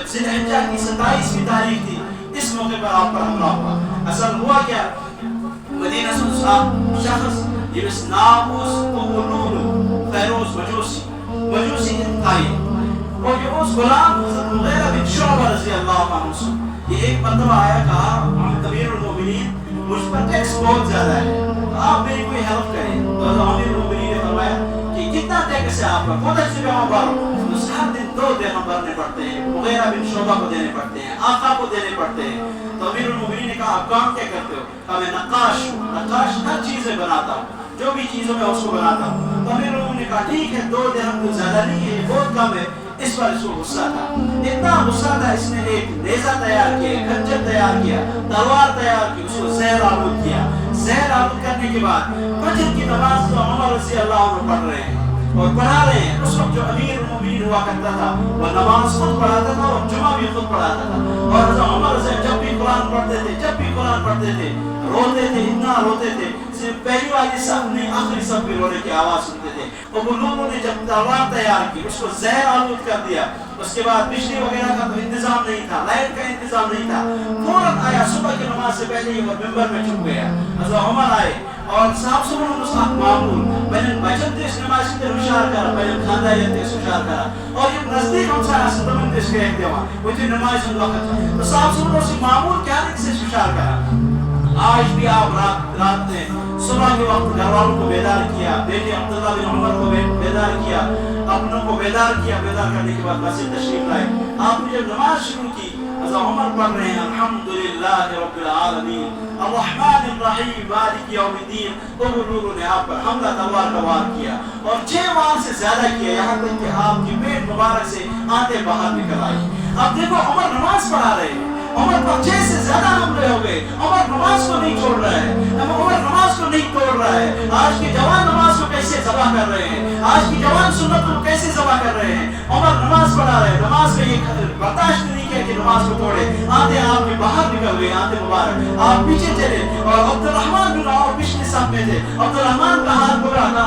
جب ذی الحجہ کی 27ویں تاریخ تھی، اس موقع پر آپ پر حملہ ہوا. اصل ہوا کیا، مدینہ سے شخص یمس نام اس قبولون فیروز مجوسی انتہائی، اور یہ اس غلام حضرت مغیرہ بن شعبہ رضی اللہ عنہ سے یہ ایک مرتبہ آیا، کہا امیر المومنین مجھ پر ٹیکس بہت زیادہ ہے، آپ میری کوئی ہیلپ کریں. تو امیر المومنین نے فرمایا کہ کتنا ٹیکس ہے آپ کا، خود سے جمع بھرو. تو ہر دن 2 درہم بھرنے پڑتے ہیں، مغیرہ بن شعبہ کو دینے پڑتے ہیں، آقا کو دینے پڑتے ہیں. تو امیر المومنین نے کہا آپ کام کیا کرتے ہو؟ کہا میں نقاش ہوں، نقاش ہر چیزیں بناتا ہوں، جو بھی چیزوں میں اس کو بناتا ہوں. تو امیر المومنین نے کہا ٹھیک ہے 2 درہم تو زیادہ نہیں ہے، بہت کم ہے. اس پر اس کو غصہ تھا، اتنا غصہ تھا، اس نے ایک نیزہ تیار کیا، خنجر تیار کیا، تلوار تیار کی، اس کو زہر آلود کیا. زہر آلود کرنے کے بعد فجر کی نماز تو عمر رضی اللہ عنہ پڑھ رہے ہیں اور پڑھا رہے ہیں. اس وقت جو امیر المومنین ہوا کرتا تھا وہ نماز خود پڑھاتا تھا اور جمعہ بھی خود پڑھاتا تھا. اور حضرت عمر سے جب بھی قرآن پڑھتے تھے روتے تھے، اتنا روتے تھے، صرف پہلی والی صف نہیں آخری صف بھی رونے کی آواز سنتے تھے. اور وہ لوگوں نے جب تلوار تیار کی، اس کو زہر آلود کر دیا. اس کے بعد بجلی وغیرہ کا تو انتظام نہیں تھا، لائٹ کا انتظام نہیں تھا. فوراً آیا صبح کی نماز سے پہلے ہی وہ ممبر میں چھپ گیا. حضرت عمر آئے اور صاحب سبحان اللہ معمول بلن بچن دیش نماز کی ہوشیار کرا، بلن خاندان دیش ہوشیار کرا. اور یہ نزدیک ہم سارا ستمن دیش کے ایک دیوا وہ جو نماز ان وقت تو صاحب سبحان اللہ معمول کیا نہیں سے ہوشیار کرا. آج بھی آپ رات نے صبح کے وقت گھر والوں کو بیدار کیا، بیٹے عبداللہ بن عمر کو بیدار کیا، اپنوں کو بیدار کیا. بیدار کرنے کے بعد مسجد تشریف لائے. آپ نے جب نماز شروع کی، حضرت عمر پڑھ رہے ہیں الحمدللہ رب العالمین الرحمن الرحیم مالک یوم الدین. وہ لوگوں نے آپ پر حملہ تلوار کا وار کیا اور 6 وار سے زیادہ کیا، یہاں تک کہ آپ کی پیٹ مبارک سے آنتیں باہر نکل آئی. اب دیکھو عمر نماز پڑھا رہے ہیں، عمر پر 6 سے زیادہ حملے ہو گئے. عمر نماز کو نہیں چھوڑ رہا ہے، عمر نماز کو نہیں توڑ رہا ہے. آج کے جوان نماز کو کیسے ذبح کر رہے ہیں، آج کی جوان سنت کو کیسے ذبح کر رہے ہیں. عمر نماز پڑھا رہے ہیں، نماز میں یہ برداشت نہیں کیا کہ نماز کو توڑے. آتے آپ کے باہر نکل گئے، آتے مبارک آپ پیچھے چلے. اور عبد الرحمن بن عوف پچھلے صف میں تھے، عبد الرحمن کا ہاتھ پکڑا تھا،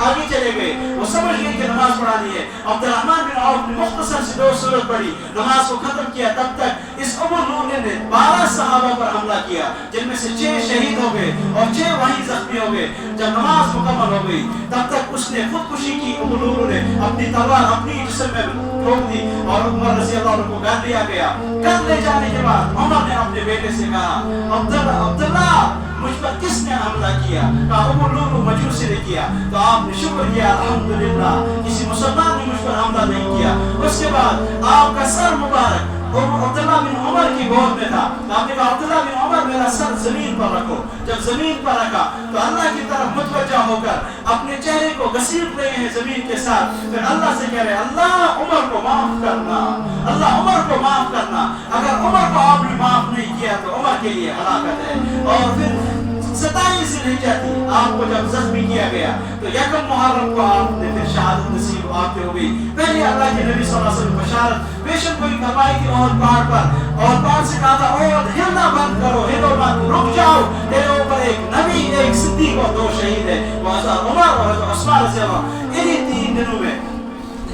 آگے چلے گئے. وہ سمجھ گئے کہ نماز پڑھانی ہے. عبد الرحمن بن عوف نے مختصر سے 2 سورت پڑھی، نماز کو ختم کیا. تب تک اس عمر نے 12 صحابہ پر حملہ کیا، جن میں سے 6 شہید ہو گئے اور 6 وہیں زخمی ہو گئے. جب نماز مکمل ہو گئی تب تک اس نے خودکشی کی. عمر نے اپنی تلوار اپنی جسم میں ٹھوک دی اور عمر رضی اللہ عنہ کو گھر لیا گیا. گھر لے جانے کے بعد عمر نے اپنے بیٹے سے کہا عبداللہ مجھ پر کس نے حملہ کیا؟ کہا عمر مجوسی نے کیا. تو آپ نے شکر کیا الحمدللہ کسی مسلمان نے مجھ پر حملہ نہیں کیا. اس کے بعد آپ کا سر مبارک عبداللہ بن عمر کی گود میں تھا. آپ نے کہا عبداللہ بن عمر میرا سر زمین پر رکھو. جب زمین پر رکھا تو اللہ کی طرف متوجہ ہو کر اپنے چہرے کو گھسیٹ رہے ہیں زمین کے ساتھ. پھر اللہ سے کہہ رہے اللہ عمر کو معاف کرنا، اللہ عمر کو معاف کرنا. اگر عمر کو آپ نے معاف نہیں کیا تو عمر کے لیے ہلاکت ہے. اور پھر 27 ذی الحجہ تھی، آپ کو جب زخمی کیا گیا تو 1 محرم کو آپ نے پھر شہادت نصیب آپ کی ہو گئی. پہلے اللہ کے نبی صلی اللہ علیہ وسلم بشارت پیشن کوئی فرمائی تھی اور پہاڑ پر، اور پہاڑ سے کہا تھا اور ہلنا بند کرو، ہلو مت، رک جاؤ، تیرے اوپر ایک نبی، ایک صدیق اور 2 شہید ہے، وہ حضرت عمر اور حضرت عثمان رضی اللہ عنہ. انہی 3 دنوں میں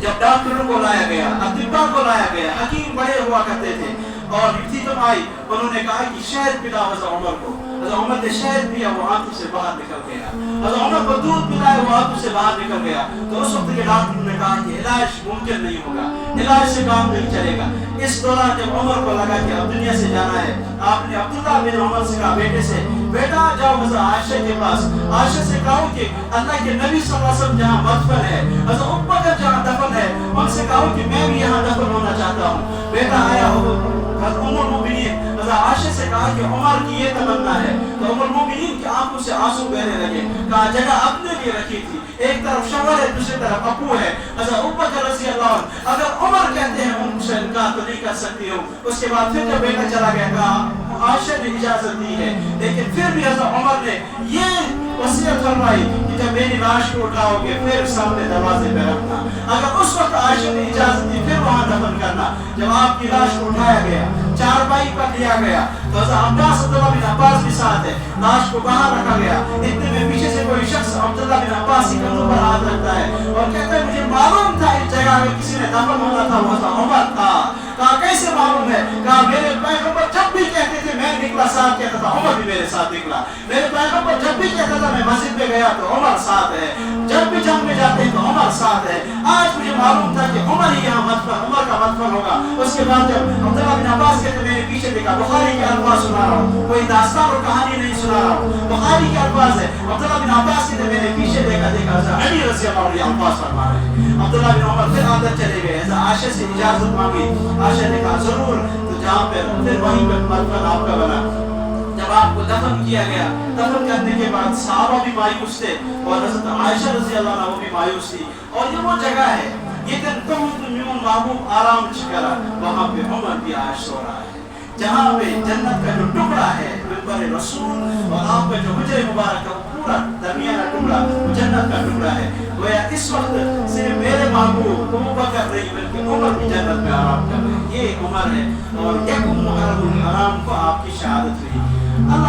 جب ڈاکٹروں کو لایا گیا، اطباء کو لایا گیا، حکیم بڑے ہوا کرتے تھے اور ابتداء آئی، انہوں نے کہا کہ شہد پلا حضرت عمر کو. حضرت عمر نے شہد پیا، وہ آنکھوں سے باہر نکل گیا. حضرت عمر کو دودھ پلایا، وہ آنکھوں سے باہر نکل گیا. تو اس وقت کے ڈاکٹر نے کہا کہ علاج ممکن نہیں ہوگا، علاج سے کام نہیں چلے گا. اس دوران جب عمر کو لگا کہ اب دنیا سے جانا ہے، آپ نے عبداللہ بن عمر سے کہا بیٹے سے بیٹا جاؤ حضرت عائشہ کے پاس، عائشہ سے کہو کہ اللہ کے نبی صلی اللہ علیہ وسلم جہاں مدفن ہے، حضرت ابوبکر جہاں دفن ہے، ان سے کہو کہ میں بھی یہاں دفن ہونا چاہتا ہوں. بیٹا آیا ہو حضرت ام المؤمنین حضرت عائشہ سے کہا کہ عمر کی یہ تمنا ہے. تو ام المؤمنین کی آنکھوں سے آنسو بہنے لگے. کہا جگہ اپنے لیے رکھی تھی، ایک طرف شوہر ہے دوسری طرف ابو ہے. حضرت ابوبکر رضی اللہ عنہ اگر عمر کہتے ہیں ان سے انکار تو نہیں کر سکتی ہوں. اس کے بعد پھر جب بیٹا چلا گیا کہا عائشہ نے اجازت دی ہے، لیکن پھر بھی حضرت عمر نے یہ وصیت فرمائی کہ جب میری لاش کو اٹھاؤ گے پھر سامنے دروازے پہ رکھنا. اگر اس وقت عائشہ نے اجازت دی پھر وہاں دفن کرنا. جب آپ کی لاش کو اٹھایا گیا، چارپائی پر لیا گیا تو حضرت عباس عبداللہ بن عباس بھی ساتھ ہے، لاش کو باہر رکھا گیا. اتنے میں پیچھے سے کوئی شخص عبداللہ بن عباس کی کندھوں پر ہاتھ رکھتا ہے اور کہتا ہے مجھے معلوم تھا اس جگہ میں کسی نے دفن ہونا تھا، وہ حضرت عمر تھا. کہا کیسے نکلا ساتھ کہتا تھا عمر بھی میرے ساتھ نکلا. میرے پیغمبر جب بھی کہتا تھا میں مسجد پہ گیا تو عمر ساتھ ہے, جب بھی جنگ میں جاتے ہیں تو عمر ساتھ ہے. آج مجھے معلوم تھا کہ عمر ہی یہاں مدفن, عمر کا مدفن ہوگا. اس کے بعد جب عبداللہ بن عباس کہتے میں نے پیچھے دیکھا, بخاری کے الفاظ سنا رہا ہوں, کوئی داستان اور کہانی نہیں سنا رہا ہوں, بخاری کے الفاظ ہے. عبداللہ بن عباس کہتے میں نے پیچھے دیکھا علی رضی اللہ عنہ الفاظ فرما رہے ہیں. عبداللہ بن عمر پھر اندر چلے گئے, عائشہ سے اجازت مانگی, عائشہ نے کہا ضرور. تو جہاں پھر وہیں پہ مدفن آپ کا بنا. جب آپ کو دفن کیا گیا, دفن کرنے کے بعد صحابہ بھی مایوس تھے اور حضرت عائشہ رضی اللہ عنہ وہ بھی مایوس تھی. اور یہ وہ جگہ ہے, یہ تم میون محبوب آرام چکرا, وہاں پہ عمر بھی آج سو رہا ہے, جہاں پہ جنت کا جو ٹکڑا ہے منبر رسول اور آپ کا جو حجر مبارک کا پورا درمیانہ ٹکڑا وہ جنت کا ٹکڑا ہے. گویا اس وقت صرف میرے محبوب ابو بکر نہیں بلکہ عمر بھی جنت میں آرام کر رہے ہیں. یہ عمر ہے اور یک محرم الحرام کو آپ کی شہادت ہوئی. اللہ